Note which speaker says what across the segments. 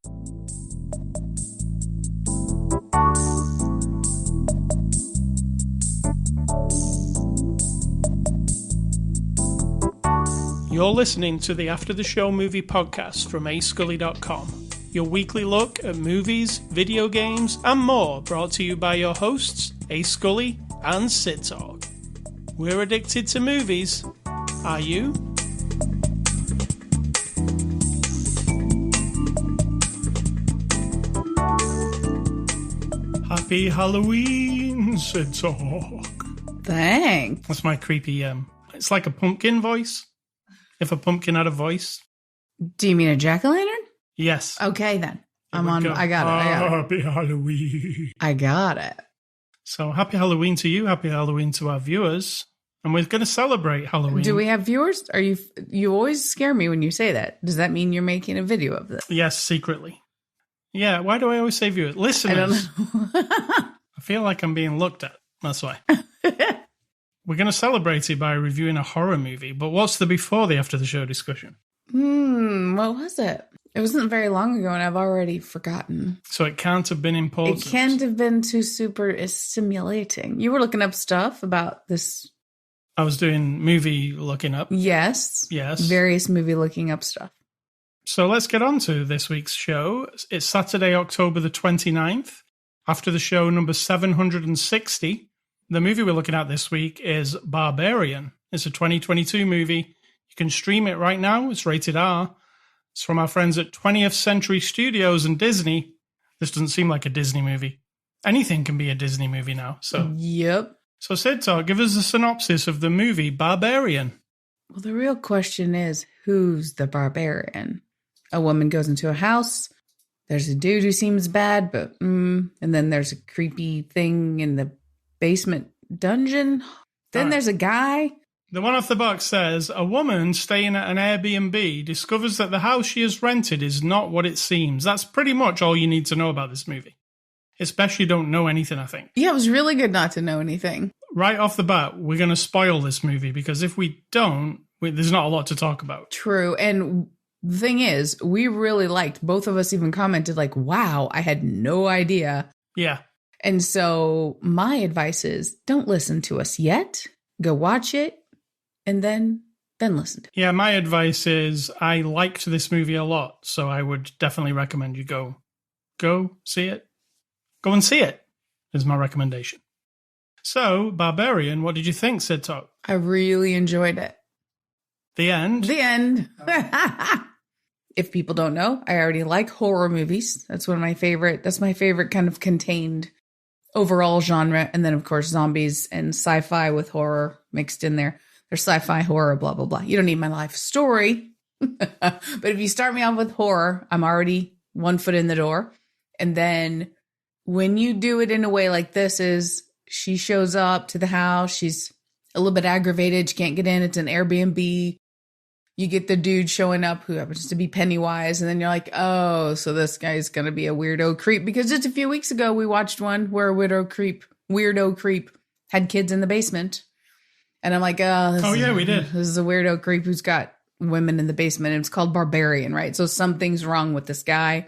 Speaker 1: You're listening to the After the Show Movie Podcast from ascully.com. Your weekly look at movies, video games, and more, brought to you by your hosts, A Scully and Sid Talk. We're addicted to movies. Are you? Happy Halloween, Sid Talk.
Speaker 2: Thanks.
Speaker 1: That's my creepy, it's like a pumpkin voice. If a pumpkin had a voice.
Speaker 2: Do you mean a jack-o'-lantern?
Speaker 1: Yes.
Speaker 2: Okay, then.
Speaker 1: I got it.
Speaker 2: Happy
Speaker 1: Halloween.
Speaker 2: I got it.
Speaker 1: So, happy Halloween to you. Happy Halloween to our viewers. And we're going to celebrate Halloween.
Speaker 2: Do we have viewers? You always scare me when you say that. Does that mean you're making a video of this?
Speaker 1: Yes, secretly. Yeah, why do I always say viewers? Listeners.
Speaker 2: I don't know.
Speaker 1: I feel like I'm being looked at. That's why. We're going to celebrate it by reviewing a horror movie, but what's the before the after the show discussion?
Speaker 2: What was it? It wasn't very long ago, and I've already forgotten.
Speaker 1: So it can't have been important.
Speaker 2: It can't have been too super stimulating. You were looking up stuff about this.
Speaker 1: I was doing movie looking up.
Speaker 2: Yes. Various movie looking up stuff.
Speaker 1: So let's get on to this week's show. It's Saturday, October the 29th. After the show number 760. The movie we're looking at this week is Barbarian. It's a 2022 movie. You can stream it right now. It's rated R. It's from our friends at 20th Century Studios and Disney. This doesn't seem like a Disney movie. Anything can be a Disney movie now.
Speaker 2: Yep.
Speaker 1: So Sid Talk, give us a synopsis of the movie Barbarian.
Speaker 2: Well, the real question is, who's the barbarian? A woman goes into a house. There's a dude who seems bad, but and then there's a creepy thing in the basement dungeon. Then there's a guy.
Speaker 1: The one off the box says, a woman staying at an Airbnb discovers that the house she has rented is not what it seems. That's pretty much all you need to know about this movie. Especially don't know anything, I think.
Speaker 2: Yeah, it was really good not to know anything.
Speaker 1: Right off the bat, we're going to spoil this movie because if we don't, there's not a lot to talk about.
Speaker 2: True. And the thing is, we really liked, both of us even commented like, wow, I had no idea.
Speaker 1: Yeah.
Speaker 2: And so my advice is don't listen to us yet. Go watch it and then listen to it.
Speaker 1: Yeah, my advice is I liked this movie a lot, so I would definitely recommend you go see it. Go and see it is my recommendation. So, Barbarian, what did you think, Sid Talk?
Speaker 2: I really enjoyed it.
Speaker 1: The end?
Speaker 2: The end. If people don't know, I already like horror movies. That's my favorite kind of contained overall genre. And then, of course, zombies and sci-fi with horror mixed in there. There's sci-fi, horror, blah, blah, blah. You don't need my life story. But if you start me off with horror, I'm already 1 foot in the door. And then when you do it in a way like this is, she shows up to the house. She's a little bit aggravated. She can't get in. It's an Airbnb. You get the dude showing up who happens to be Pennywise. And then you're like, oh, so this guy's going to be a weirdo creep. Because just a few weeks ago, we watched one where a weirdo creep had kids in the basement. And I'm like,
Speaker 1: we did.
Speaker 2: This is a weirdo creep who's got women in the basement. And it's called Barbarian, right? So something's wrong with this guy.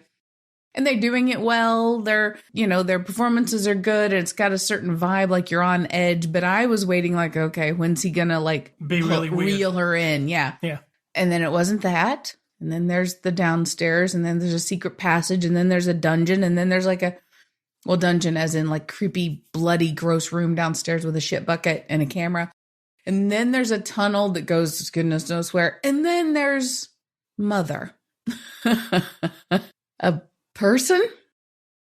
Speaker 2: And they're doing it well. Their performances are good. And it's got a certain vibe, like you're on edge. But I was waiting like, okay, when's he going to like
Speaker 1: be really
Speaker 2: reel her in? Yeah.
Speaker 1: Yeah.
Speaker 2: And then it wasn't that. And then there's the downstairs. And then there's a secret passage. And then there's a dungeon. And then there's like dungeon as in like creepy, bloody, gross room downstairs with a shit bucket and a camera. And then there's a tunnel that goes goodness knows where. And then there's Mother. A person?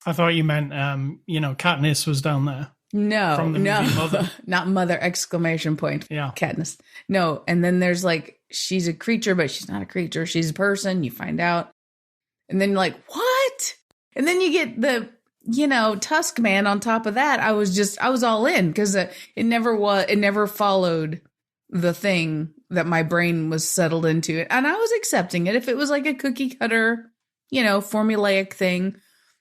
Speaker 1: I thought you meant, Katniss was down there.
Speaker 2: No,
Speaker 1: From the movie Mother.
Speaker 2: Not Mother, exclamation point.
Speaker 1: Yeah.
Speaker 2: Katniss. No, and then there's like, she's a creature, but she's not a creature. She's a person, you find out. And then you're like, what? And then you get the, Tusk Man on top of that. I was all in because it never followed the thing that my brain was settled into. And I was accepting it. If it was like a cookie cutter, formulaic thing,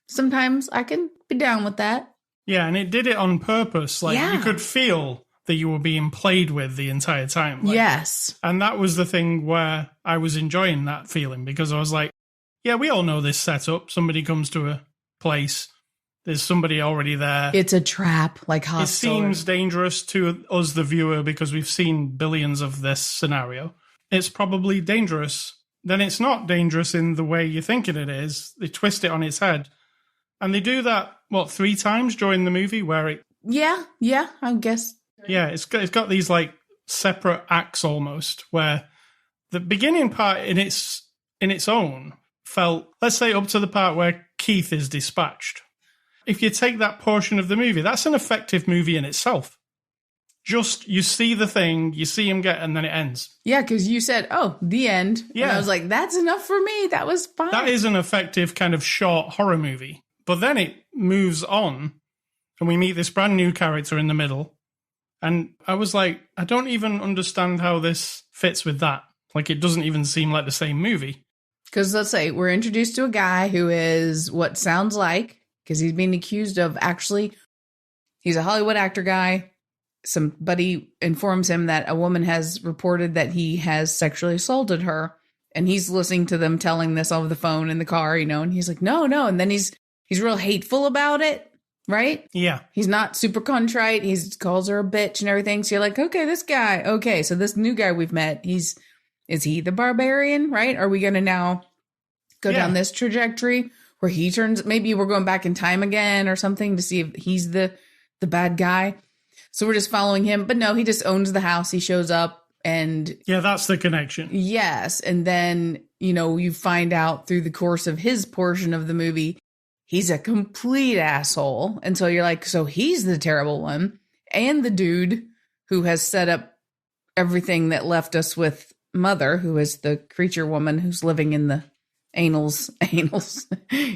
Speaker 2: sometimes I can be down with that.
Speaker 1: Yeah, and it did it on purpose. You could feel that you were being played with the entire time.
Speaker 2: Yes.
Speaker 1: And that was the thing where I was enjoying that feeling because I was like, Yeah, we all know this setup. Somebody comes to a place. There's somebody already there.
Speaker 2: It's a trap, like Hostel.
Speaker 1: It seems dangerous to us, the viewer, because we've seen billions of this scenario. It's probably dangerous. Then it's not dangerous in the way you're thinking it is. They twist it on its head. And they do that, 3 times during the movie where it...
Speaker 2: Yeah, I guess.
Speaker 1: Yeah, it's got these, like, separate acts almost, where the beginning part in its own felt, let's say, up to the part where Keith is dispatched. If you take that portion of the movie, that's an effective movie in itself. Just, you see the thing, you see him get, and then it ends.
Speaker 2: Yeah, because you said, the end. Yeah. And I was like, that's enough for me. That was fine.
Speaker 1: That is an effective kind of short horror movie. But then it moves on, and we meet this brand new character in the middle. And I was like, I don't even understand how this fits with that. Like, it doesn't even seem like the same movie.
Speaker 2: Because let's say we're introduced to a guy who is what sounds like, because he's being accused of he's a Hollywood actor guy. Somebody informs him that a woman has reported that he has sexually assaulted her. And he's listening to them telling this over the phone in the car, and he's like, no. And then he's real hateful about it, right?
Speaker 1: Yeah.
Speaker 2: He's not super contrite. He calls her a bitch and everything. So you're like, okay, this guy. Okay, so this new guy we've met, is he the Barbarian, right? Are we going to now go down this trajectory where he turns, maybe we're going back in time again or something to see if he's the bad guy. So we're just following him. But no, he just owns the house. He shows up and...
Speaker 1: Yeah, that's the connection.
Speaker 2: Yes. And then, you find out through the course of his portion of the movie, he's a complete asshole. And so you're like, so he's the terrible one. And the dude who has set up everything that left us with Mother, who is the creature woman who's living in the anals,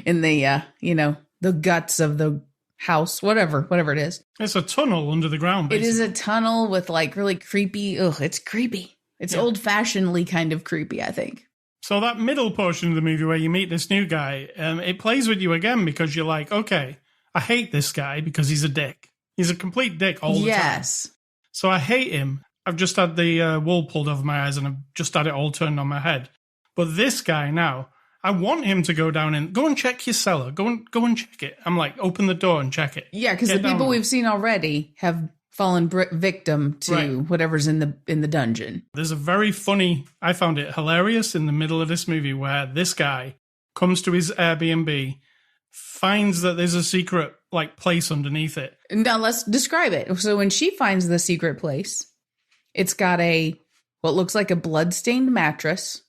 Speaker 2: in the, the guts of the house, whatever it is.
Speaker 1: It's a tunnel under the ground, basically.
Speaker 2: It is a tunnel with like really creepy, it's creepy. It's old-fashionedly kind of creepy, I think.
Speaker 1: So that middle portion of the movie where you meet this new guy, it plays with you again because you're like, okay, I hate this guy because he's a dick. He's a complete dick all the time.
Speaker 2: Yes.
Speaker 1: So I hate him. I've just had the wool pulled over my eyes and I've just had it all turned on my head. But this guy now, I want him to go down and go and check your cellar. Go and check it. I'm like, open the door and check it.
Speaker 2: Yeah, because the people we've seen already have fallen victim to whatever's in the dungeon.
Speaker 1: There's a very funny, I found it hilarious in the middle of this movie where this guy comes to his Airbnb, finds that there's a secret place underneath it.
Speaker 2: Now let's describe it. So when she finds the secret place, it's got what looks like a blood-stained mattress,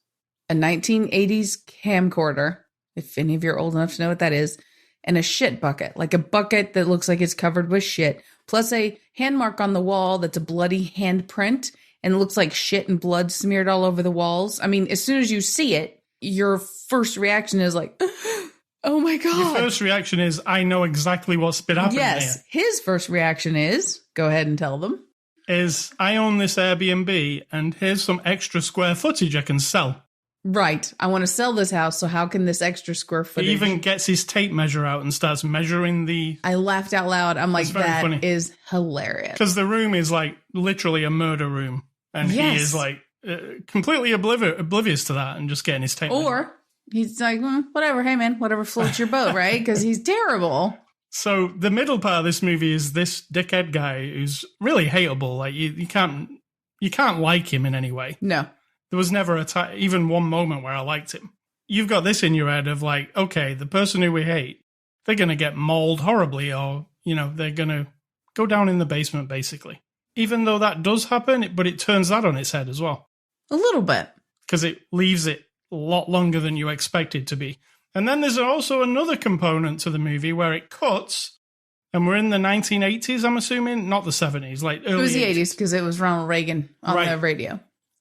Speaker 2: a 1980s camcorder, if any of you are old enough to know what that is, and a shit bucket, like a bucket that looks like it's covered with shit, plus a hand mark on the wall that's a bloody handprint and looks like shit and blood smeared all over the walls. I mean, as soon as you see it, your first reaction is like, oh my God.
Speaker 1: Your first reaction is, I know exactly what's been happening
Speaker 2: Yes.
Speaker 1: here.
Speaker 2: His first reaction is, go ahead and tell them.
Speaker 1: Is, I own this Airbnb and here's some extra square footage I can sell.
Speaker 2: Right. I want to sell this house, so how can this extra square footage...
Speaker 1: He even gets his tape measure out and starts measuring the...
Speaker 2: I laughed out loud. I'm like, that funny. Is hilarious.
Speaker 1: Because the room is literally a murder room. And he is completely oblivious to that and just getting his tape measure.
Speaker 2: Or he's like, whatever, hey man, whatever floats your boat, right? Because he's terrible.
Speaker 1: So the middle part of this movie is this dickhead guy who's really hateable. Like you can't like him in any way.
Speaker 2: No.
Speaker 1: There was never even one moment where I liked him. You've got this in your head of okay, the person who we hate, they're going to get mauled horribly or, they're going to go down in the basement, basically. Even though that does happen, but it turns that on its head as well.
Speaker 2: A little bit.
Speaker 1: Because it leaves it a lot longer than you expect it to be. And then there's also another component to the movie where it cuts, and we're in the 1980s, I'm assuming, not the 70s, early 80s.
Speaker 2: It was the 80s because it was Ronald Reagan on the radio.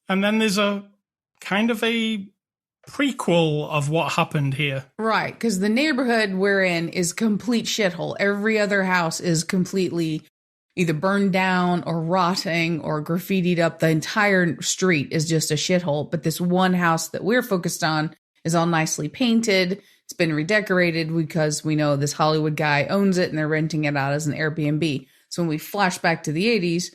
Speaker 1: And then there's a kind of a prequel of what happened here.
Speaker 2: Right, because the neighborhood we're in is complete shithole. Every other house is completely either burned down or rotting or graffitied up. The entire street is just a shithole. But this one house that we're focused on is all nicely painted. It's been redecorated because we know this Hollywood guy owns it and they're renting it out as an Airbnb. So when we flash back to the 80s,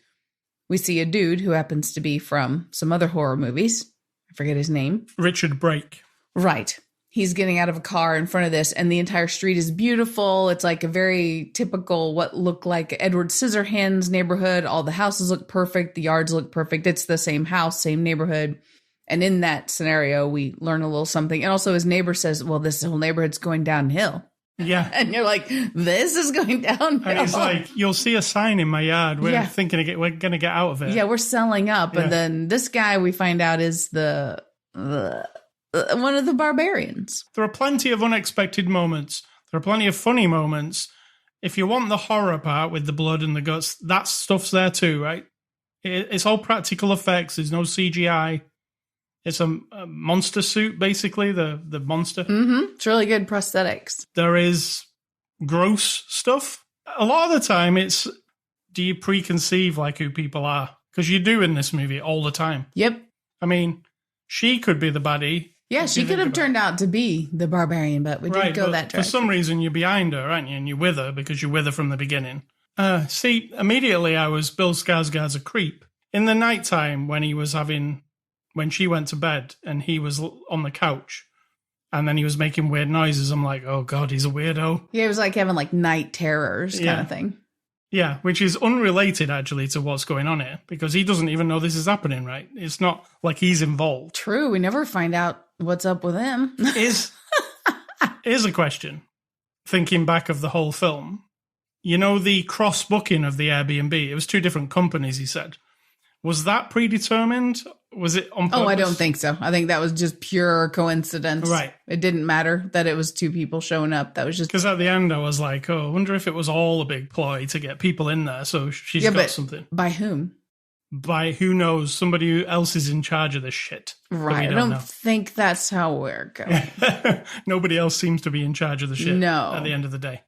Speaker 2: we see a dude who happens to be from some other horror movies. I forget his name.
Speaker 1: Richard Brake.
Speaker 2: Right. he's getting out of a car in front of this, and the entire street is beautiful. It's like a very typical, what looked like Edward Scissorhands neighborhood. All the houses look perfect. The yards look perfect. It's the same house, same neighborhood. And in that scenario, we learn a little something. And also his neighbor says, well, this whole neighborhood's going downhill.
Speaker 1: Yeah.
Speaker 2: And you're like, this is going downhill.
Speaker 1: And he's like, you'll see a sign in my yard. We're thinking we're going to get out of it.
Speaker 2: Yeah, we're selling up. Yeah. And then this guy we find out is one of the barbarians.
Speaker 1: There are plenty of unexpected moments. There are plenty of funny moments. If you want the horror part with the blood and the guts, that stuff's there too, right? It's all practical effects. There's no CGI. It's a monster suit, basically, the monster.
Speaker 2: Mm-hmm. It's really good prosthetics.
Speaker 1: There is gross stuff. A lot of the time, it's, do you preconceive like who people are? Because you do in this movie all the time.
Speaker 2: Yep.
Speaker 1: I mean, she could be the baddie.
Speaker 2: Yeah, she could have turned out to be the barbarian, but we didn't go that direction.
Speaker 1: For some reason, you're behind her, aren't you? And you're with her because you're with her from the beginning. See, immediately I was Bill Skarsgård's a creep. In the nighttime when she went to bed and he was on the couch and then he was making weird noises, I'm like, oh God, he's a weirdo.
Speaker 2: Yeah, it was like having like night terrors kind of thing.
Speaker 1: Yeah, which is unrelated actually to what's going on here because he doesn't even know this is happening, right? It's not like he's involved.
Speaker 2: True, we never find out what's up with him.
Speaker 1: Here's a question. Thinking back of the whole film, you know the cross-booking of the Airbnb, it was two different companies, he said. Was that predetermined? Was it on purpose?
Speaker 2: Oh, I don't think so. I think that was just pure coincidence.
Speaker 1: Right.
Speaker 2: It didn't matter that it was two people showing up. That was just...
Speaker 1: Because at the end, I was like, oh, I wonder if it was all a big ploy to get people in there, so she's got something.
Speaker 2: By whom?
Speaker 1: By who knows? Somebody else is in charge of this shit.
Speaker 2: Right. I don't think that's how we're going.
Speaker 1: Nobody else seems to be in charge of the shit at the end of the day.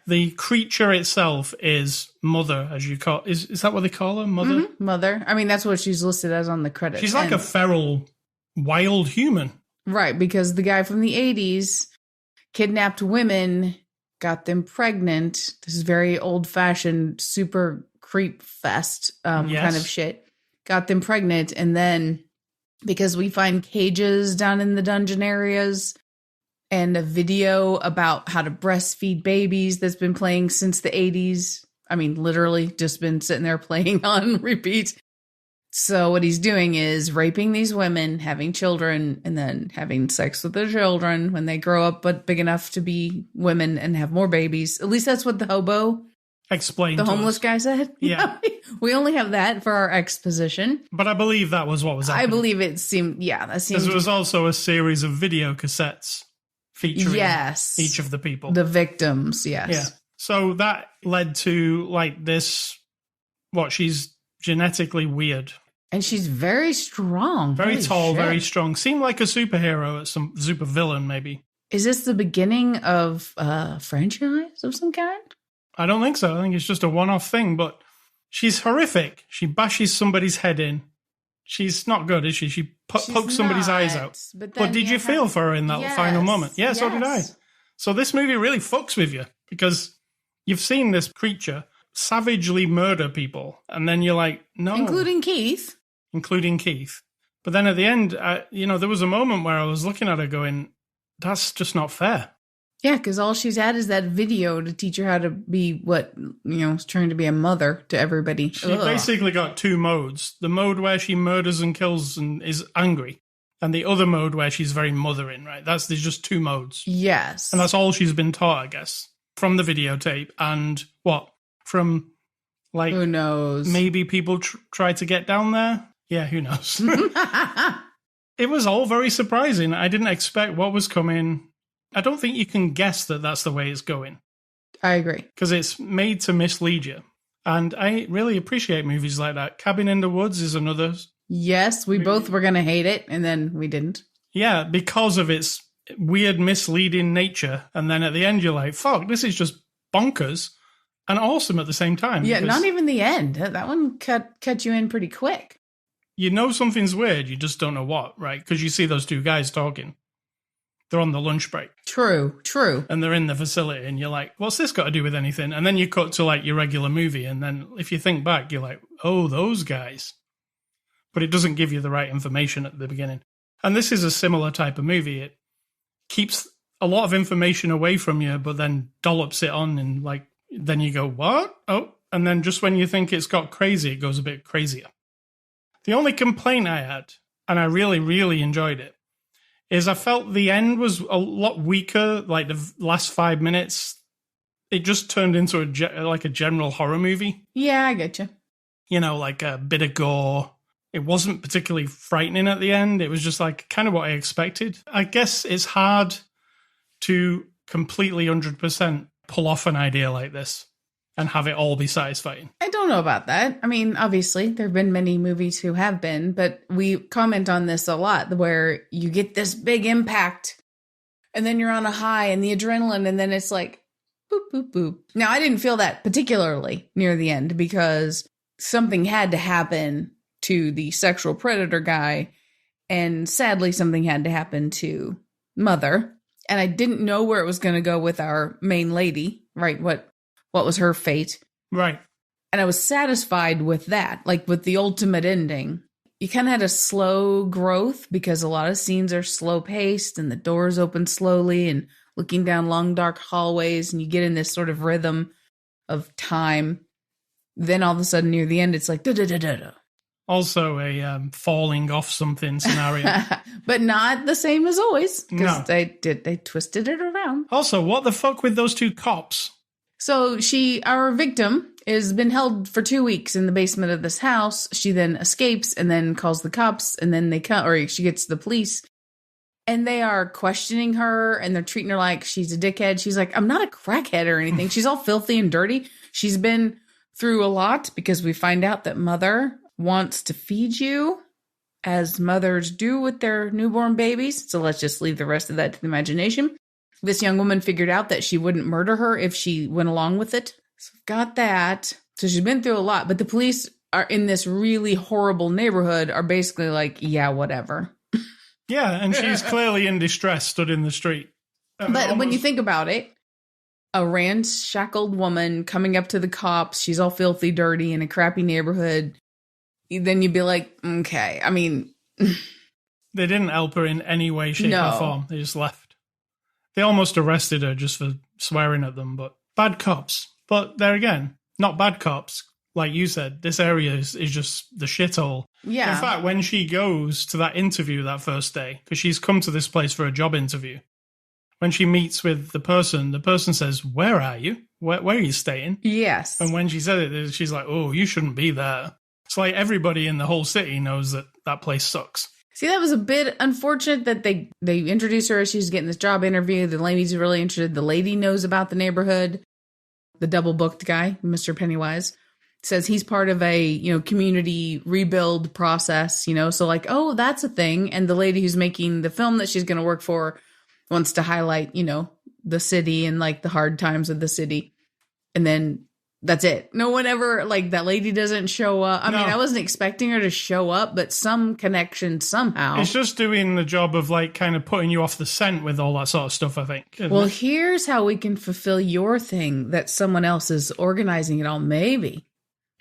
Speaker 1: The creature itself is Mother, as you call... Is that what they call her? Mother?
Speaker 2: Mm-hmm. Mother. I mean, that's what she's listed as on the credits.
Speaker 1: She's like a feral, wild human.
Speaker 2: Right, because the guy from the 80s kidnapped women, got them pregnant. This is very old-fashioned, super creep fest kind of shit. Got them pregnant, and then because we find cages down in the dungeon areas... and a video about how to breastfeed babies that's been playing since the 80s. I mean, literally just been sitting there playing on repeat. So what he's doing is raping these women, having children, and then having sex with the children when they grow up but big enough to be women and have more babies. At least that's what the hobo
Speaker 1: explained.
Speaker 2: The homeless guy said.
Speaker 1: Yeah.
Speaker 2: We only have that for our exposition.
Speaker 1: But I believe that was what was happening.
Speaker 2: I believe it seemed, that seemed...
Speaker 1: Because it was also a series of video cassettes featuring each of the people.
Speaker 2: The victims, yes.
Speaker 1: Yeah. So that led to, like, this, she's genetically weird.
Speaker 2: And she's very strong.
Speaker 1: Very tall, very strong. Seemed like a superhero, some super villain, maybe.
Speaker 2: Is this the beginning of a franchise of some kind?
Speaker 1: I don't think so. I think it's just a one-off thing, but she's horrific. She bashes somebody's head in. She's not good, is she? She pokes somebody's eyes out. But did you feel for her in that final moment? Yeah, so did I. So this movie really fucks with you because you've seen this creature savagely murder people, and then you're like, no.
Speaker 2: Including Keith.
Speaker 1: But then at the end, there was a moment where I was looking at her going, that's just not fair.
Speaker 2: Yeah, because all she's had is that video to teach her how to be trying to be a mother to everybody.
Speaker 1: She basically got two modes. The mode where she murders and kills and is angry. And the other mode where she's very mothering, right? There's just two modes.
Speaker 2: Yes.
Speaker 1: And that's all she's been taught, I guess, from the videotape. And from, like...
Speaker 2: Who knows?
Speaker 1: Maybe people try to get down there? Yeah, who knows? It was all very surprising. I didn't expect what was coming. I don't think you can guess that that's the way it's going.
Speaker 2: I agree.
Speaker 1: Because it's made to mislead you. And I really appreciate movies like that. Cabin in the Woods is another.
Speaker 2: Yes, we both were going to hate it, and then we didn't. Yeah,
Speaker 1: because of its weird, misleading nature. And then at the end, you're like, fuck, this is just bonkers and awesome at the same time.
Speaker 2: Yeah, not even the end. That one cut you in pretty quick.
Speaker 1: You know something's weird, you just don't know what, right? Because you see those two guys talking. They're on the lunch break.
Speaker 2: True.
Speaker 1: And they're in the facility, and you're like, what's this got to do with anything? And then you cut to, like, your regular movie, and then if you think back, you're like, oh, those guys. But it doesn't give you the right information at the beginning. And this is a similar type of movie. keeps a lot of information away from you, but then dollops it on, and like then you go, what? Oh, and then just when you think it's got crazy, it goes a bit crazier. The only complaint I had, and I really, really enjoyed it, is I felt the end was a lot weaker. Like the last 5 minutes, it just turned into a general horror movie.
Speaker 2: Yeah, I get you.
Speaker 1: You know, like a bit of gore. It wasn't particularly frightening at the end. It was just like kind of what I expected. I guess it's hard to completely 100% pull off an idea like this and have it all be satisfying.
Speaker 2: I don't know about that. I mean, obviously, there have been many movies who have been, but we comment on this a lot where you get this big impact and then you're on a high and the adrenaline, and then it's like, boop, boop, boop. Now, I didn't feel that particularly near the end because something had to happen to the sexual predator guy, and sadly, something had to happen to Mother. And I didn't know where it was going to go with our main lady, right? What was her fate?
Speaker 1: Right.
Speaker 2: And I was satisfied with that, like with the ultimate ending. You kind of had a slow growth because a lot of scenes are slow paced and the doors open slowly and looking down long, dark hallways, and you get in this sort of rhythm of time. Then all of a sudden near the end, it's like da-da-da-da-da.
Speaker 1: Also a falling off something scenario.
Speaker 2: But not the same as always, because
Speaker 1: No.
Speaker 2: they twisted it around.
Speaker 1: Also, what the fuck with those two cops?
Speaker 2: So our victim, has been held for 2 weeks in the basement of this house. She then escapes and then calls the cops, and then they come, or she gets the police, and they are questioning her and they're treating her like she's a dickhead. She's like, I'm not a crackhead or anything. She's all filthy and dirty. She's been through a lot because we find out that Mother wants to feed you, as mothers do with their newborn babies. So let's just leave the rest of that to the imagination. This young woman figured out that she wouldn't murder her if she went along with it. So got that. So she's been through a lot, but the police are in this really horrible neighborhood are basically like, yeah, whatever.
Speaker 1: Yeah, and she's clearly in distress, stood in the street.
Speaker 2: But when you think about it, a ramshackled woman coming up to the cops, she's all filthy, dirty in a crappy neighborhood. Then you'd be like, okay, I mean.
Speaker 1: They didn't help her in any way, shape,
Speaker 2: No.
Speaker 1: or form. They just left. They almost arrested her just for swearing at them, but bad cops. But there again, not bad cops. Like you said, this area is just the shithole.
Speaker 2: Yeah.
Speaker 1: In fact, when she goes to that interview that first day, because she's come to this place for a job interview, when she meets with the person says, where are you? Where are you staying?
Speaker 2: Yes.
Speaker 1: And when she said it, she's like, oh, you shouldn't be there. It's like everybody in the whole city knows that place sucks.
Speaker 2: See, that was a bit unfortunate that they introduced her as she's getting this job interview. The lady's really interested. The lady knows about the neighborhood. The double booked guy, Mr. Pennywise, says he's part of a, community rebuild process, so like, oh, that's a thing. And the lady who's making the film that she's going to work for wants to highlight, the city and like the hard times of the city. And then that's it. No one ever, like, that lady doesn't show up. I mean, I wasn't expecting her to show up, but some connection somehow.
Speaker 1: It's just doing the job of, like, kind of putting you off the scent with all that sort of stuff, I think.
Speaker 2: Well, here's how we can fulfill your thing that someone else is organizing it all. Maybe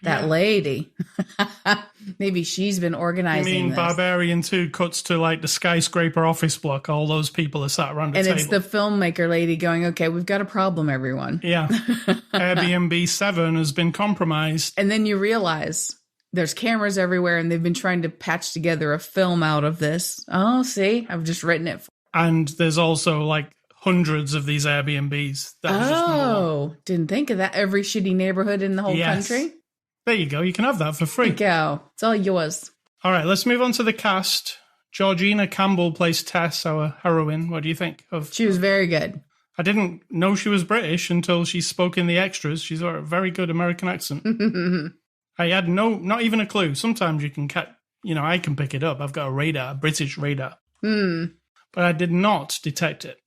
Speaker 2: that lady. Maybe she's been organizing.
Speaker 1: You mean
Speaker 2: this.
Speaker 1: Barbarian 2 cuts to, like, the skyscraper office block. All those people are sat around a
Speaker 2: and
Speaker 1: table.
Speaker 2: it's the filmmaker lady going, okay, we've got a problem, everyone.
Speaker 1: Yeah. Airbnb 7 has been compromised.
Speaker 2: And then you realize there's cameras everywhere and they've been trying to patch together a film out of this. Oh, see, I've just written it.
Speaker 1: And there's also, like, hundreds of these Airbnbs.
Speaker 2: Didn't think of that. Every shitty neighborhood in the whole country.
Speaker 1: There you go. You can have that for free.
Speaker 2: Go. It's all yours.
Speaker 1: All right, let's move on to the cast. Georgina Campbell plays Tess, our heroine. What do you think of?
Speaker 2: She was very good.
Speaker 1: I didn't know she was British until she spoke in the extras. She's got a very good American accent. I had not even a clue. Sometimes you can I can pick it up. I've got a British radar. But I did not detect it.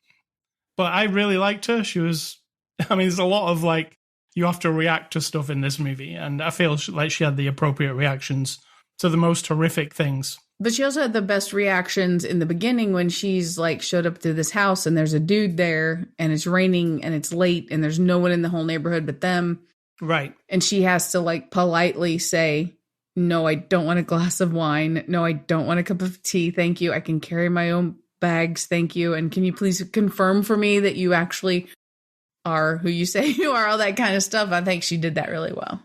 Speaker 1: But I really liked her. She was, there's a lot of like, you have to react to stuff in this movie. And I feel like she had the appropriate reactions to the most horrific things.
Speaker 2: But she also had the best reactions in the beginning when she's like showed up to this house and there's a dude there and it's raining and it's late and there's no one in the whole neighborhood but them.
Speaker 1: Right.
Speaker 2: And she has to like politely say, no, I don't want a glass of wine. No, I don't want a cup of tea. Thank you. I can carry my own bags. Thank you. And can you please confirm for me that you actually are who you say you are, all that kind of stuff. I think she did that really well.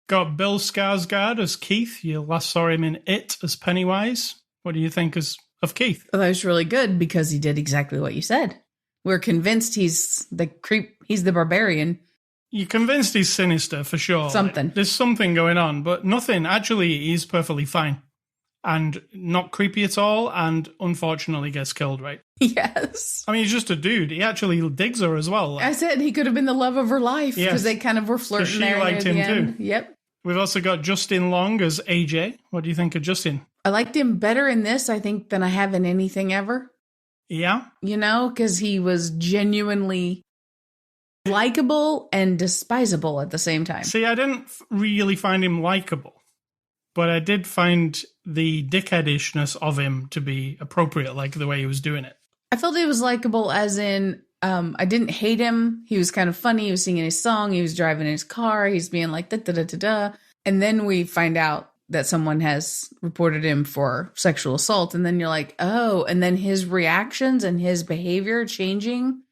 Speaker 1: Got Bill Skarsgård as Keith. You last saw him in It as Pennywise. What do you think of Keith?
Speaker 2: Well, that was really good because he did exactly what you said. We're convinced he's the creep. He's the barbarian.
Speaker 1: You're convinced he's sinister for sure.
Speaker 2: Something.
Speaker 1: Like, there's something going on, but nothing. Actually, he's perfectly fine and not creepy at all. And unfortunately, gets killed. Right?
Speaker 2: Yes.
Speaker 1: I mean, he's just a dude. He actually digs her as well. Like,
Speaker 2: I said he could have been the love of her life because they kind of were flirting.
Speaker 1: She
Speaker 2: there
Speaker 1: liked
Speaker 2: near
Speaker 1: him
Speaker 2: the end.
Speaker 1: too.
Speaker 2: Yep.
Speaker 1: We've also got Justin Long as AJ. What do you think of Justin?
Speaker 2: I liked him better in this, I think, than I have in anything ever.
Speaker 1: Yeah.
Speaker 2: You know, because he was genuinely likable and despisable at the same time.
Speaker 1: See, I didn't really find him likable, but I did find the dickheadishness of him to be appropriate, like the way he was doing it.
Speaker 2: I felt he was likable as in, I didn't hate him. He was kind of funny. He was singing his song. He was driving his car. He's being like, da da da da da. And then we find out that someone has reported him for sexual assault. And then you're like, oh, and then his reactions and his behavior changing.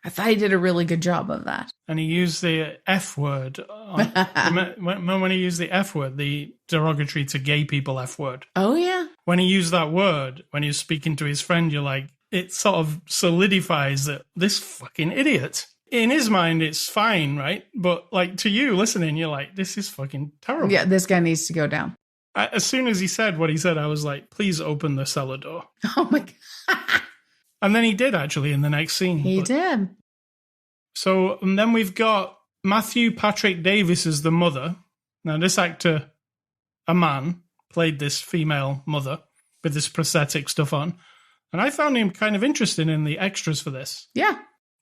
Speaker 2: I thought he did a really good job of that.
Speaker 1: And he used the F word. When he used the F word, the derogatory to gay people F word.
Speaker 2: Oh, yeah.
Speaker 1: When he used that word, when he was speaking to his friend, you're like, it sort of solidifies that this fucking idiot. In his mind, it's fine, right? But like to you listening, you're like, this is fucking terrible.
Speaker 2: Yeah, this guy needs to go down.
Speaker 1: As soon as he said what he said, I was like, please open the cellar door.
Speaker 2: Oh my God.
Speaker 1: And then he did actually in the next scene.
Speaker 2: He did.
Speaker 1: So and then we've got Matthew Patrick Davis as the mother. Now this actor, a man, played this female mother with this prosthetic stuff on. And I found him kind of interesting in the extras for this.
Speaker 2: Yeah.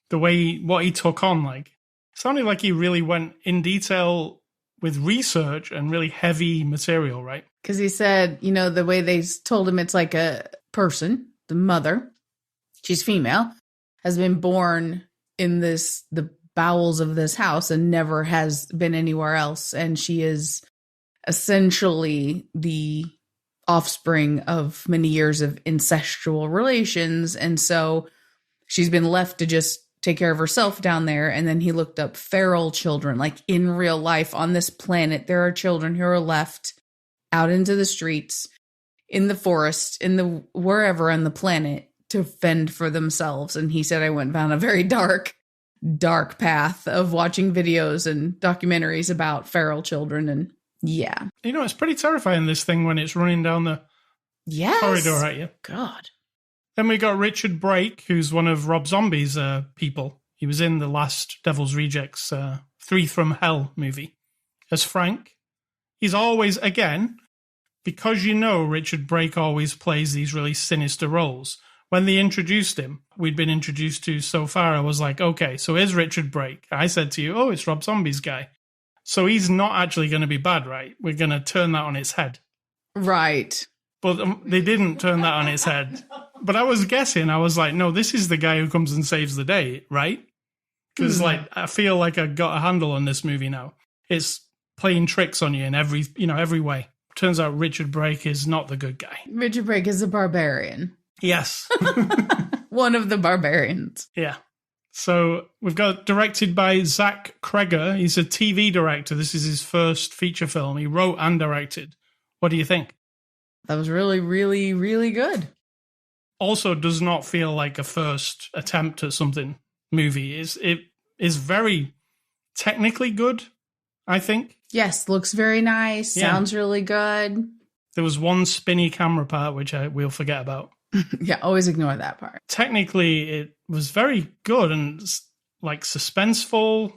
Speaker 1: The way, what he took on, like, sounded like he really went in detail with research and really heavy material, right?
Speaker 2: Because he said, you know, the way they told him it's like a person, the mother, she's female, has been born in the bowels of this house and never has been anywhere else. And she is essentially the offspring of many years of incestual relations. And so she's been left to just take care of herself down there. And then he looked up feral children, like in real life on this planet. There are children who are left out into the streets, in the forest, in the wherever on the planet to fend for themselves. And he said, I went down a very dark path of watching videos and documentaries about feral children. And yeah.
Speaker 1: You know, it's pretty terrifying, this thing, when it's running down the corridor at you.
Speaker 2: God.
Speaker 1: Then we got Richard Brake, who's one of Rob Zombie's people. He was in the last Devil's Rejects 3 from Hell movie as Frank. He's always, again, because you know Richard Brake always plays these really sinister roles. When they introduced him, we'd been introduced to so far, I was like, okay, so here's Richard Brake. I said to you, oh, it's Rob Zombie's guy. So he's not actually going to be bad, right? We're going to turn that on its head.
Speaker 2: Right.
Speaker 1: But they didn't turn that on its head. But I was guessing. I was like, no, this is the guy who comes and saves the day, right? Because like I feel like I got a handle on this movie now. It's playing tricks on you in every way. Turns out Richard Brake is not the good guy.
Speaker 2: Richard Brake is a barbarian.
Speaker 1: Yes.
Speaker 2: One of the barbarians.
Speaker 1: Yeah. So we've got directed by Zach Kreger. He's a TV director. This is his first feature film. He wrote and directed. What do you think?
Speaker 2: That was really, really, really good.
Speaker 1: Also does not feel like a first attempt at something movie. It is very technically good, I think.
Speaker 2: Yes, looks very nice.
Speaker 1: Yeah.
Speaker 2: Sounds really good.
Speaker 1: There was one spinny camera part, which we'll forget about.
Speaker 2: Yeah, always ignore that part.
Speaker 1: Technically, it was very good and like suspenseful.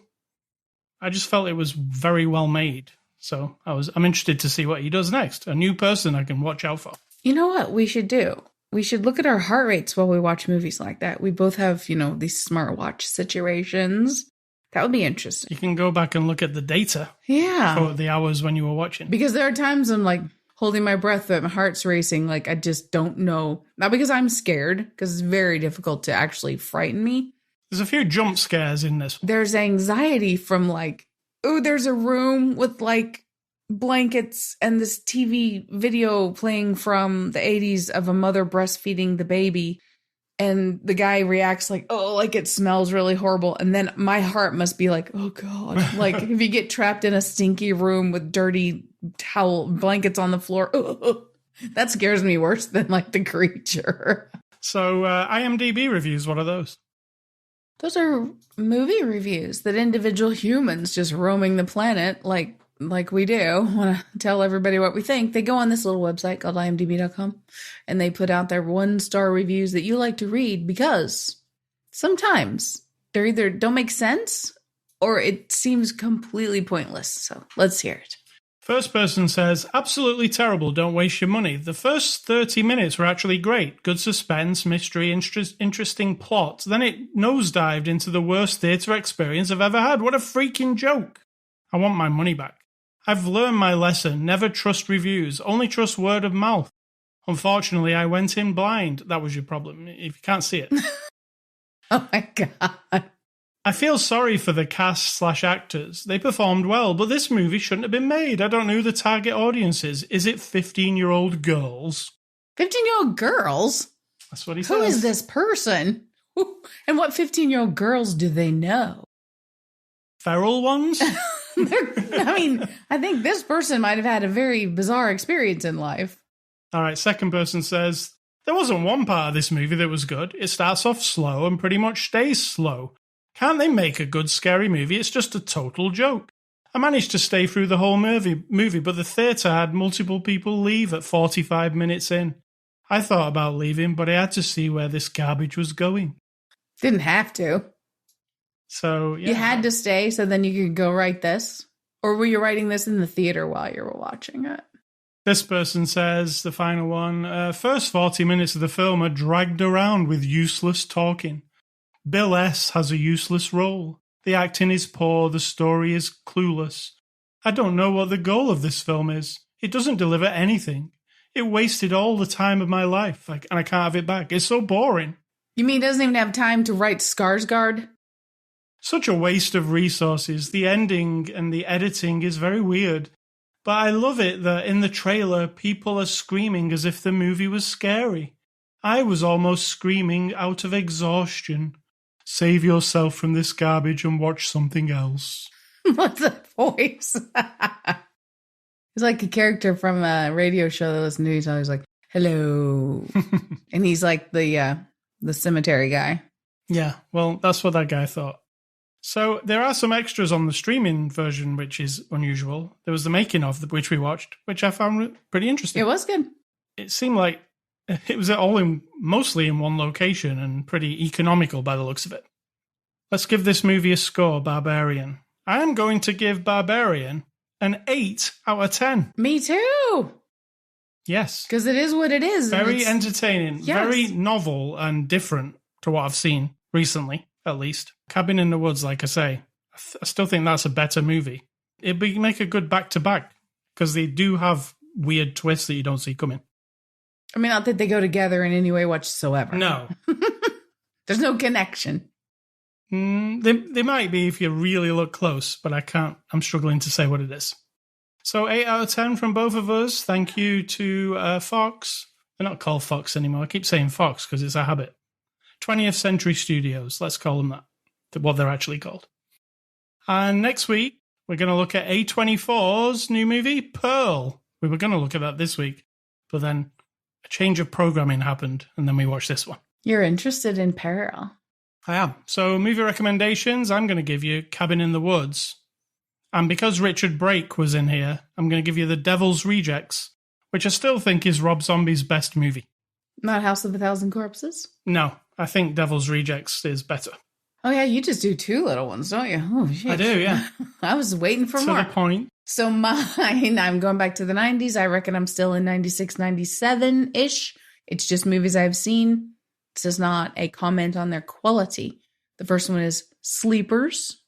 Speaker 1: I just felt it was very well made. So I'm interested to see what he does next. A new person I can watch out for.
Speaker 2: You know what we should do? We should look at our heart rates while we watch movies like that. We both have, these smartwatch situations. That would be interesting.
Speaker 1: You can go back and look at the data.
Speaker 2: Yeah.
Speaker 1: For the hours when you were watching.
Speaker 2: Because there are times I'm like holding my breath, but my heart's racing. Like I just don't know. Not because I'm scared, because it's very difficult to actually frighten me.
Speaker 1: There's a few jump scares in this one.
Speaker 2: There's anxiety from like, oh, there's a room with like blankets and this TV video playing from the 80s of a mother breastfeeding the baby. And the guy reacts like, oh, like it smells really horrible. And then my heart must be like, oh God. Like if you get trapped in a stinky room with dirty towel blankets on the floor, that scares me worse than like the creature.
Speaker 1: So IMDb reviews, what are those?
Speaker 2: Those are movie reviews that individual humans just roaming the planet like we do want to tell everybody what we think. They go on this little website called imdb.com and they put out their 1-star reviews that you like to read because sometimes they're either don't make sense or it seems completely pointless. So let's hear it.
Speaker 1: First person says, absolutely terrible, don't waste your money. The first 30 minutes were actually great. Good suspense, mystery, interesting plot. Then it nosedived into the worst theatre experience I've ever had. What a freaking joke. I want my money back. I've learned my lesson. Never trust reviews. Only trust word of mouth. Unfortunately, I went in blind. That was your problem, if you can't see it.
Speaker 2: Oh my God.
Speaker 1: I feel sorry for the cast/actors. They performed well, but this movie shouldn't have been made. I don't know who the target audience is. Is it 15-year-old girls?
Speaker 2: 15-year-old girls?
Speaker 1: That's what he says.
Speaker 2: Who is this person? And what 15-year-old girls do they know?
Speaker 1: Feral ones?
Speaker 2: I mean, I think this person might have had a very bizarre experience in life.
Speaker 1: All right, second person says, there wasn't one part of this movie that was good. It starts off slow and pretty much stays slow. Can't they make a good scary movie? It's just a total joke. I managed to stay through the whole movie, but the theatre had multiple people leave at 45 minutes in. I thought about leaving, but I had to see where this garbage was going.
Speaker 2: Didn't have to.
Speaker 1: So, yeah.
Speaker 2: You had to stay so then you could go write this? Or were you writing this in the theater while you were watching it?
Speaker 1: This person says, the final one, first 40 minutes of the film are dragged around with useless talking. Bill S. has a useless role. The acting is poor, the story is clueless. I don't know what the goal of this film is. It doesn't deliver anything. It wasted all the time of my life, and I can't have it back. It's so boring.
Speaker 2: You mean it doesn't even have time to write Skarsgård?
Speaker 1: Such a waste of resources. The ending and the editing is very weird. But I love it that in the trailer, people are screaming as if the movie was scary. I was almost screaming out of exhaustion. Save yourself from this garbage and watch something else.
Speaker 2: What's that voice? It's like a character from a radio show that I listen to. He's always like, hello. And he's like the cemetery guy.
Speaker 1: Yeah, well, that's what that guy thought. So there are some extras on the streaming version, which is unusual. There was the making of, which we watched, which I found pretty interesting.
Speaker 2: It was good.
Speaker 1: It seemed like it was all mostly in one location and pretty economical by the looks of it. Let's give this movie a score, Barbarian. I am going to give Barbarian an 8 out of 10.
Speaker 2: Me too.
Speaker 1: Yes.
Speaker 2: Because it is what it is.
Speaker 1: Very entertaining,
Speaker 2: yes.
Speaker 1: Very novel and different to what I've seen recently, at least. Cabin in the Woods, like I say, I still think that's a better movie. It'd make a good back-to-back because they do have weird twists that you don't see coming.
Speaker 2: I mean, not that they go together in any way whatsoever.
Speaker 1: No.
Speaker 2: There's no connection.
Speaker 1: They might be if you really look close, but I can't. I'm struggling to say what it is. So 8 out of 10 from both of us. Thank you to Fox. They're not called Fox anymore. I keep saying Fox because it's a habit. 20th Century Studios. Let's call them that. What they're actually called. And next week, we're going to look at A24's new movie, Pearl. We were going to look at that this week, but then a change of programming happened, and then we watched this one.
Speaker 2: You're interested in Pearl.
Speaker 1: I am. So movie recommendations, I'm going to give you Cabin in the Woods. And because Richard Brake was in here, I'm going to give you The Devil's Rejects, which I still think is Rob Zombie's best movie.
Speaker 2: Not House of a Thousand Corpses?
Speaker 1: No, I think Devil's Rejects is better.
Speaker 2: Oh, yeah, you just do two little ones, don't you? Oh, shit.
Speaker 1: I do, yeah.
Speaker 2: I was waiting for
Speaker 1: to
Speaker 2: more.
Speaker 1: To the point.
Speaker 2: So mine, I'm going back to the 90s. I reckon I'm still in 96, 97-ish. It's just movies I've seen. This is not a comment on their quality. The first one is Sleepers,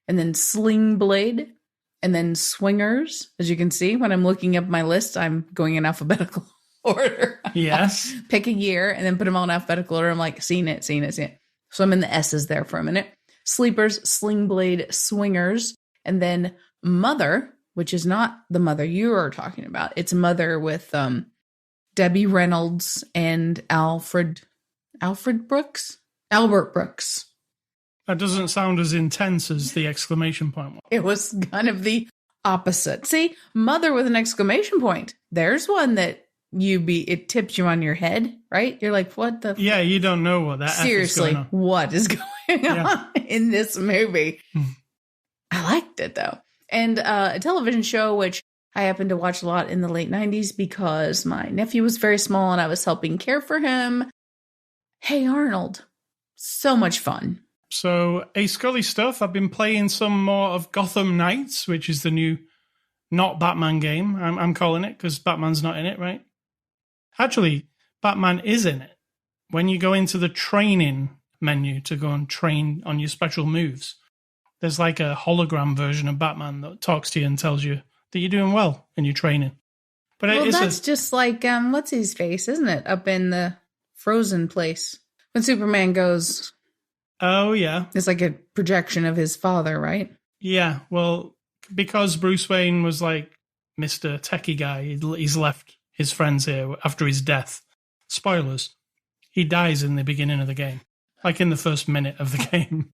Speaker 2: and then Sling Blade, and then Swingers. As you can see, when I'm looking up my list, I'm going in alphabetical order.
Speaker 1: Yes.
Speaker 2: Pick a year and then put them all in alphabetical order. I'm like, seen it. So I'm in the S's there for a minute. Sleepers, Sling Blade, Swingers, and then Mother, which is not the Mother you are talking about. It's Mother with Debbie Reynolds and Alfred Alfred Brooks? Albert Brooks.
Speaker 1: That doesn't sound as intense as the exclamation point one.
Speaker 2: It was kind of the opposite. See, mother with an exclamation point. There's one that it tips you on your head, right? You're like, what the?
Speaker 1: Yeah, you don't know what that
Speaker 2: Seriously,
Speaker 1: F is going on.
Speaker 2: what is going on in this movie? I liked it though. And a television show, which I happened to watch a lot in the late 90s because my nephew was very small and I was helping care for him. Hey Arnold. So much fun.
Speaker 1: So, Scully stuff. I've been playing some more of Gotham Knights, which is the new not Batman game. I'm calling it because Batman's not in it, right? Actually, Batman is in it. When you go into the training menu to go and train on your special moves, there's like a hologram version of Batman that talks to you and tells you that you're doing well in your training. But
Speaker 2: that's just like, what's his face, isn't it? Up in the Frozen place. When Superman goes...
Speaker 1: Oh, yeah.
Speaker 2: It's like a projection of his father, right?
Speaker 1: Yeah, well, because Bruce Wayne was like Mr. Techie guy, he's left his friends here after his death. Spoilers. He dies in the beginning of the game, like in the first minute of the game.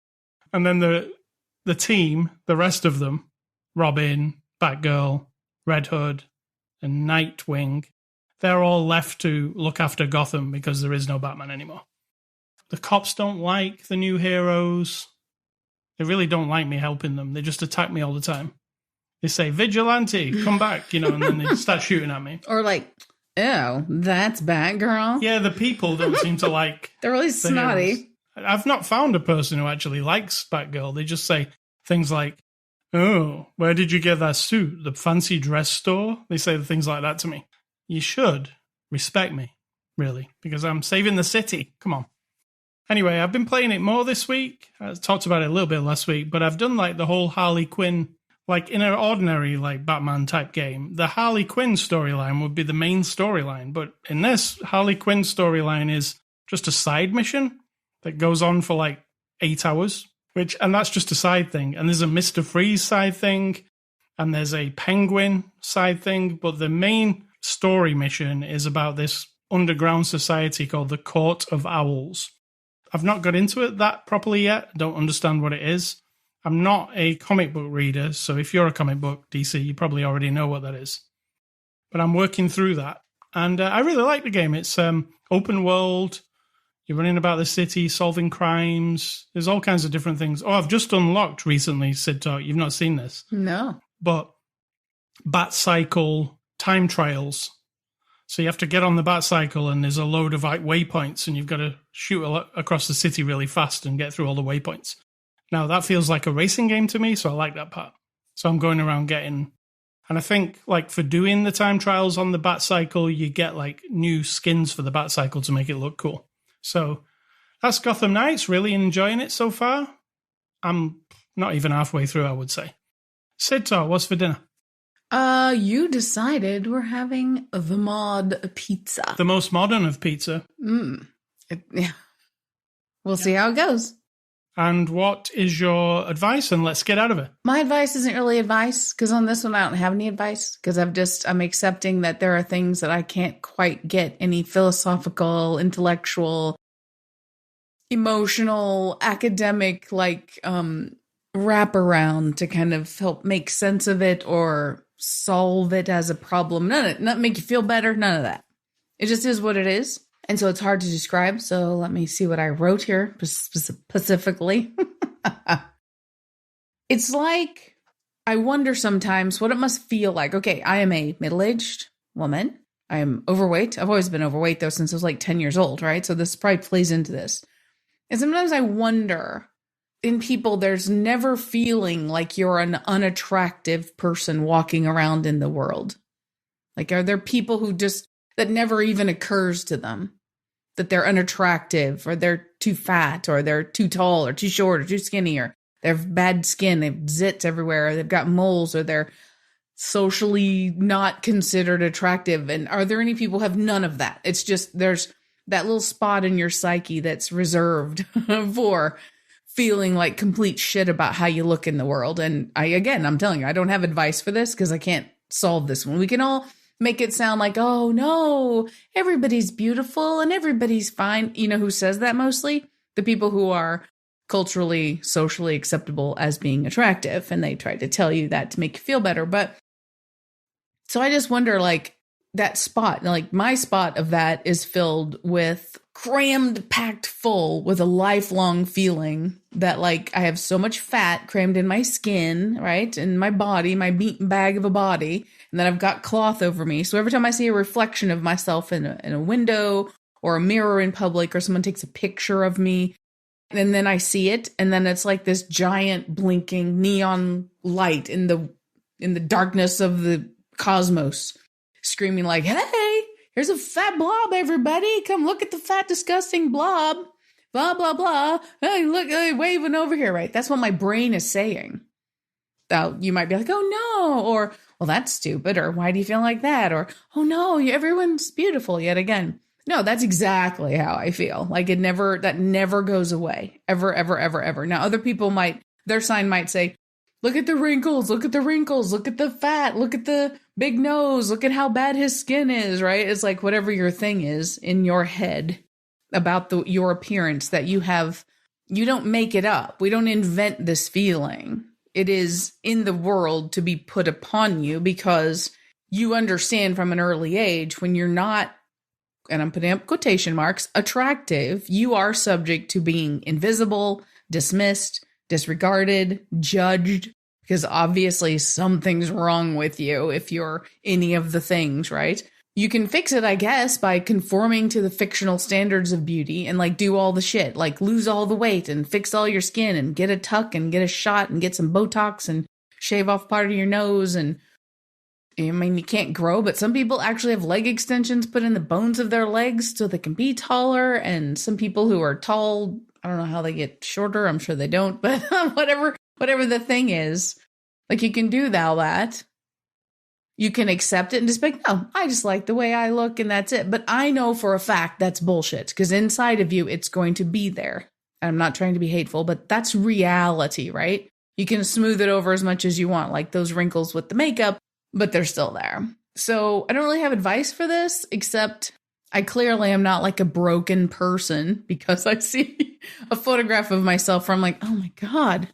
Speaker 1: And then the team, the rest of them, Robin, Batgirl, Red Hood, and Nightwing, they're all left to look after Gotham because there is no Batman anymore. The cops don't like the new heroes. They really don't like me helping them. They just attack me all the time. They say, Vigilante, come back, and then they start shooting at me.
Speaker 2: Or like, oh, that's Batgirl.
Speaker 1: Yeah, the people don't seem to like
Speaker 2: They're really snotty.
Speaker 1: heroes. I've not found a person who actually likes Batgirl. They just say things like, oh, where did you get that suit? The fancy dress store? They say things like that to me. You should respect me, really, because I'm saving the city. Come on. Anyway, I've been playing it more this week. I talked about it a little bit last week, but I've done like the whole Harley Quinn, like in an ordinary like Batman type game. The Harley Quinn storyline would be the main storyline, but in this, Harley Quinn storyline is just a side mission that goes on for like 8 hours, and that's just a side thing. And there's a Mr. Freeze side thing, and there's a Penguin side thing, but the main story mission is about this underground society called the Court of Owls. I've not got into it that properly yet. I don't understand what it is. I'm not a comic book reader, so if you're a comic book, DC, you probably already know what that is. But I'm working through that. And I really like the game. It's open world. You're running about the city, solving crimes. There's all kinds of different things. Oh, I've just unlocked recently, Sid Talk. You've not seen this.
Speaker 2: No.
Speaker 1: But Batcycle time trials. So you have to get on the Batcycle and there's a load of like waypoints and you've got to shoot across the city really fast and get through all the waypoints. Now that feels like a racing game to me, so I like that part. So I'm going around getting, and I think like for doing the time trials on the Batcycle, you get like new skins for the Batcycle to make it look cool. So that's Gotham Knights, really enjoying it so far. I'm not even halfway through, I would say. Sid Talk, what's for dinner?
Speaker 2: You decided we're having the mod pizza.
Speaker 1: The most modern of pizza.
Speaker 2: Yeah. We'll see how it goes.
Speaker 1: And what is your advice? And let's get out of it.
Speaker 2: My advice isn't really advice, because on this one I don't have any advice, because I'm accepting that there are things that I can't quite get any philosophical, intellectual, emotional, academic, wrap around to kind of help make sense of it or solve it as a problem. Not make you feel better. None of that. It just is what it is. And so it's hard to describe. So let me see what I wrote here specifically. It's like, I wonder sometimes what it must feel like. Okay, I am a middle-aged woman. I am overweight. I've always been overweight though since I was like 10 years old, right? So this probably plays into this. And sometimes I wonder, in people, there's never feeling like you're an unattractive person walking around in the world. Like, are there people who just, that never even occurs to them that they're unattractive or they're too fat or they're too tall or too short or too skinny or they have bad skin, they have zits everywhere, or they've got moles, or they're socially not considered attractive? And are there any people who have none of that? It's just, there's that little spot in your psyche that's reserved for feeling like complete shit about how you look in the world. And I'm telling you, I don't have advice for this because I can't solve this one. We can all make it sound like, oh no, everybody's beautiful and everybody's fine. You know who says that mostly? The people who are culturally, socially acceptable as being attractive. And they try to tell you that to make you feel better. But so I just wonder, like, that spot, like my spot of that is filled with crammed, packed full with a lifelong feeling that, like, I have so much fat crammed in my skin, right? In my body, my beaten bag of a body. And then I've got cloth over me. So every time I see a reflection of myself in a window or a mirror in public, or someone takes a picture of me, and then I see it, and then it's like this giant blinking neon light in the darkness of the cosmos, screaming like, hey, here's a fat blob, everybody. Come look at the fat, disgusting blob. Blah, blah, blah. Hey, look, hey, waving over here, right? That's what my brain is saying. Now, you might be like, oh, no. Or, well, that's stupid. Or, why do you feel like that? Or, oh, no, everyone's beautiful yet again. No, that's exactly how I feel. Like that never goes away. Ever, ever, ever, ever. Now, other people their sign might say, look at the wrinkles, look at the wrinkles, look at the fat, look at the big nose, look at how bad his skin is, right? It's like whatever your thing is in your head about your appearance that you don't make it up. We don't invent this feeling. It is in the world to be put upon you because you understand from an early age when you're not, and I'm putting up quotation marks, attractive, you are subject to being invisible, dismissed, disregarded, judged, because obviously something's wrong with you if you're any of the things, right? You can fix it, I guess, by conforming to the fictional standards of beauty and like do all the shit, like lose all the weight and fix all your skin and get a tuck and get a shot and get some Botox and shave off part of your nose. And I mean, you can't grow, but some people actually have leg extensions put in the bones of their legs so they can be taller. And some people who are tall, I don't know how they get shorter. I'm sure they don't, but whatever the thing is, like you can do that. You can accept it and just be like, no, I just like the way I look and that's it. But I know for a fact that's bullshit because inside of you, it's going to be there. I'm not trying to be hateful, but that's reality, right? You can smooth it over as much as you want, like those wrinkles with the makeup, but they're still there. So I don't really have advice for this, except I clearly am not like a broken person because I see a photograph of myself where I'm like, oh my God,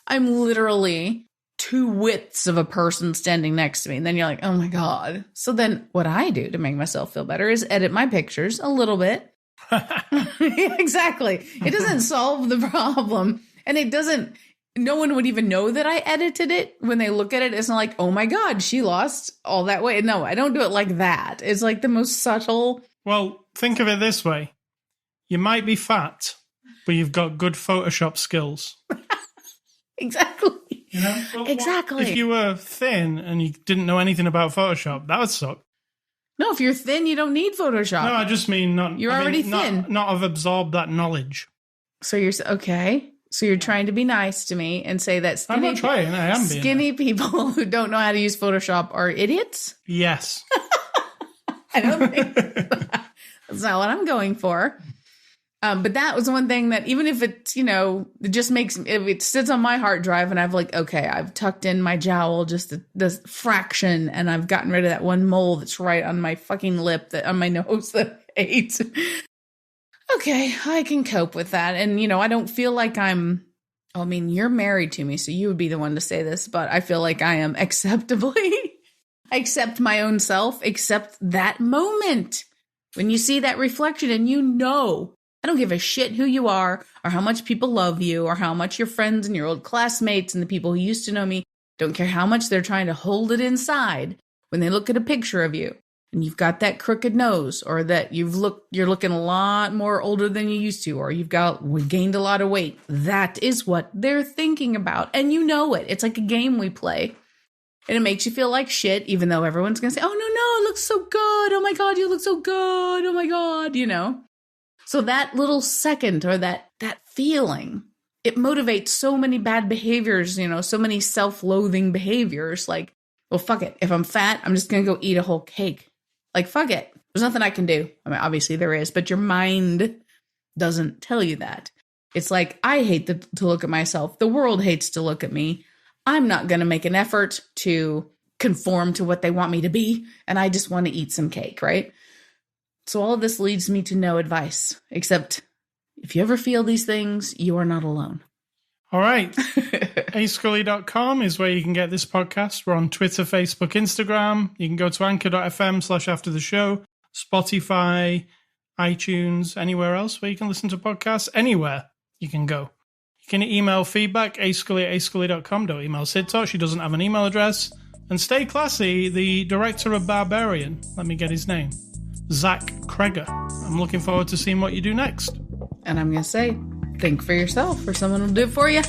Speaker 2: I'm literally 2 widths of a person standing next to me. And then you're like, oh my God. So then what I do to make myself feel better is edit my pictures a little bit. Yeah, exactly. It doesn't solve the problem. And no one would even know that I edited it. When they look at it, it's not like, oh my God, she lost all that weight. No, I don't do it like that. It's like the most subtle.
Speaker 1: Well, think of it this way. You might be fat, but you've got good Photoshop skills.
Speaker 2: Exactly.
Speaker 1: You know? Well,
Speaker 2: exactly.
Speaker 1: If you were thin and you didn't know anything about Photoshop, that would suck.
Speaker 2: No, if you're thin, you don't need Photoshop.
Speaker 1: No, I just mean
Speaker 2: You're already thin.
Speaker 1: Not have absorbed that knowledge.
Speaker 2: So you're okay. So you're trying to be nice to me and say that
Speaker 1: I'm not trying. I am being
Speaker 2: skinny people who don't know how to use Photoshop are idiots? Yes. I don't think that's not what I'm going for. But that was one thing that even if it's, it just makes, if it sits on my hard drive and I've like, okay, I've tucked in my jowl just this fraction and I've gotten rid of that one mole that's right on my fucking lip on my nose that I hate. Okay, I can cope with that. And, I don't feel like you're married to me, so you would be the one to say this, but I feel like I am acceptably, I accept my own self, accept that moment. When you see that reflection and I don't give a shit who you are or how much people love you or how much your friends and your old classmates and the people who used to know me don't care how much they're trying to hold it inside when they look at a picture of you and you've got that crooked nose or that you're looking a lot more older than you used to or you've gained a lot of weight. That is what they're thinking about. And you know it. It's like a game we play. And it makes you feel like shit, even though everyone's going to say, oh, no, it looks so good. Oh, my God, you look so good. Oh, my God, So that little second or that feeling, it motivates so many bad behaviors, so many self-loathing behaviors. Like, well, fuck it. If I'm fat, I'm just going to go eat a whole cake. Like, fuck it. There's nothing I can do. I mean, obviously there is, but your mind doesn't tell you that. It's like, I hate to look at myself. The world hates to look at me. I'm not going to make an effort to conform to what they want me to be, and I just want to eat some cake, right? So all of this leads me to no advice, except if you ever feel these things, you are not alone.
Speaker 1: All right. ascully.com is where you can get this podcast. We're on Twitter, Facebook, Instagram. You can go to anchor.fm/aftertheshow, Spotify, iTunes, anywhere else where you can listen to podcasts. Anywhere you can go. You can email feedback, ascully@ascully.com. Don't email Sid Talk. She doesn't have an email address. And stay classy, the director of Barbarian, let me get his name, Zach Kreger. I'm looking forward to seeing what you do next.
Speaker 2: And I'm going to say, think for yourself or someone will do it for you.